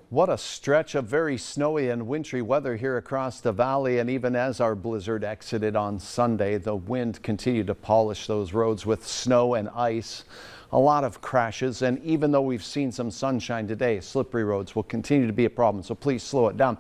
What a stretch of very snowy and wintry weather here across the valley. And even as our blizzard exited on Sunday, the wind continued to polish those roads with snow and ice. A lot of crashes. And even though we've seen some sunshine today, slippery roads will continue to be a problem. So please slow it down.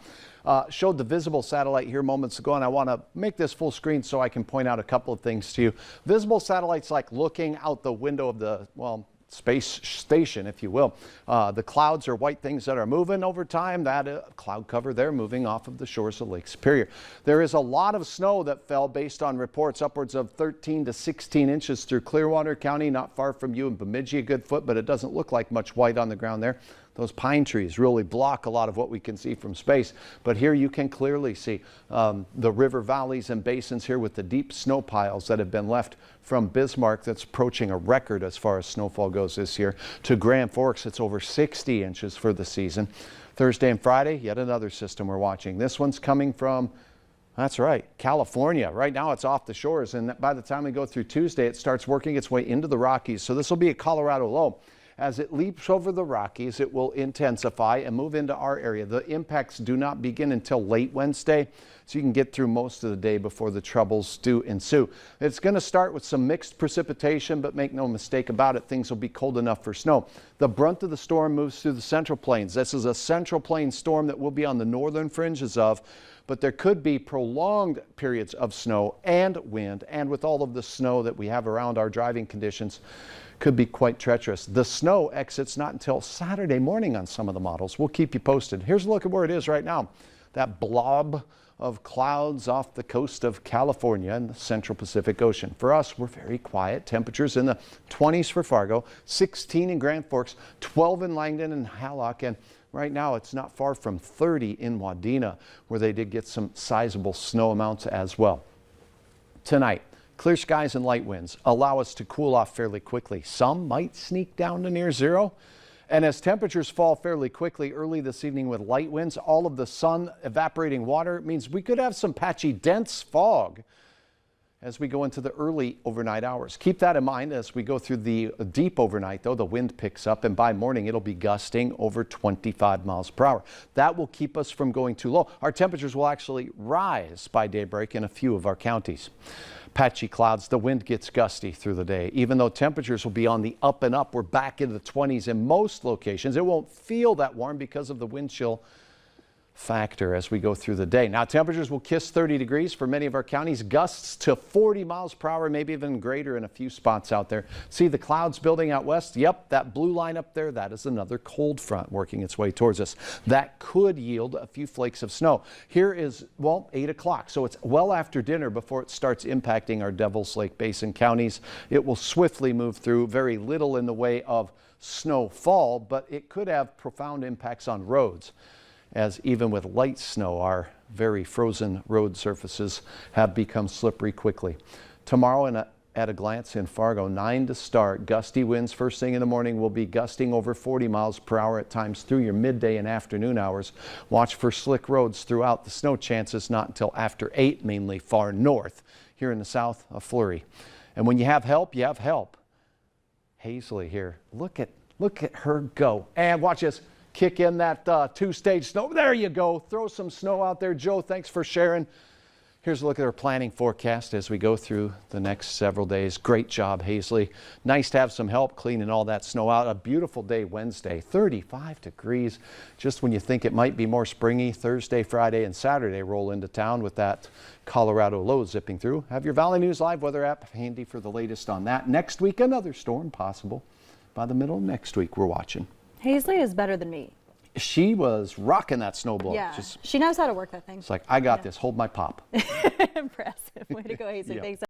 Showed the visible satellite here moments ago, and I want to make this full screen so I can point out a couple of things to you. Visible satellite's like looking out the window of the, space station, if you will. The clouds are white things that are moving over time. That cloud cover there moving off of the shores of Lake Superior. There is a lot of snow that fell based on reports, upwards of 13 to 16 inches through Clearwater County, not far from you in Bemidji, a good foot, but it doesn't look like much white on the ground there. Those pine trees really block a lot of what we can see from space. But here you can clearly see the river valleys and basins here with the deep snow piles that have been left from Bismarck. That's approaching a record as far as snowfall goes this year. To Grand Forks, it's over 60 inches for the season. Thursday and Friday, yet another system we're watching. This one's coming from, that's right, California. Right now it's off the shores, and by the time we go through Tuesday, it starts working its way into the Rockies. So this will be a Colorado low. As it leaps over the Rockies, it will intensify and move into our area. The impacts do not begin until late Wednesday, so you can get through most of the day before the troubles do ensue. It's going to start with some mixed precipitation, but make no mistake about it, things will be cold enough for snow. The brunt of the storm moves through the Central Plains. This is a Central Plains storm that will be on the northern fringes of, but there could be prolonged periods of snow and wind, and with all of the snow that we have around our driving conditions, could be quite treacherous. The snow exits not until Saturday morning on some of the models. We'll keep you posted. Here's a look at where it is right now. That blob of clouds off the coast of California and the central Pacific Ocean. For us, we're very quiet. Temperatures in the 20s for Fargo, 16 in Grand Forks, 12 in Langdon and Hallock, and right now it's not far from 30 in Wadena, where they did get some sizable snow amounts as well. Tonight, clear skies and light winds allow us to cool off fairly quickly. Some might sneak down to near zero. And as temperatures fall fairly quickly early this evening with light winds, all of the sun evaporating water means we could have some patchy dense fog as we go into the early overnight hours. Keep that in mind as we go through the deep overnight, though. The wind picks up, and by morning it'll be gusting over 25 miles per hour. That will keep us from going too low. Our temperatures will actually rise by daybreak in a few of our counties. Patchy clouds, the wind gets gusty through the day. Even though temperatures will be on the up and up, we're back into the 20s in most locations. It won't feel that warm because of the wind chill factor as we go through the day. Now temperatures will kiss 30 degrees for many of our counties, gusts to 40 miles per hour, maybe even greater in a few spots out there. See the clouds building out west? Yep, that blue line up there, that is another cold front working its way towards us. That could yield a few flakes of snow. Here is, 8 o'clock, so it's well after dinner before it starts impacting our Devil's Lake Basin counties. It will swiftly move through, very little in the way of snowfall, but it could have profound impacts on roads, as even with light snow, our very frozen road surfaces have become slippery quickly. Tomorrow, at a glance in Fargo, 9 to start. Gusty winds first thing in the morning will be gusting over 40 miles per hour at times through your midday and afternoon hours. Watch for slick roads throughout. The snow chances not until after 8, mainly far north. Here in the south, a flurry. And when you have help, you have help. Hazley here. Look at her go. And watch this. Kick in that two-stage snow. There you go. Throw some snow out there. Joe, thanks for sharing. Here's a look at our planning forecast as we go through the next several days. Great job, Hazley. Nice to have some help cleaning all that snow out. A beautiful day Wednesday, 35 degrees. Just when you think it might be more springy, Thursday, Friday, and Saturday roll into town with that Colorado low zipping through. Have your Valley News Live weather app handy for the latest on that. Next week, another storm possible. By the middle of next week, we're watching. Hazley is better than me. She was rocking that snowblower. Yeah, she knows how to work that thing. It's like, I got this. Hold my pop. Impressive. Way to go, Hazley. Yeah. Thanks.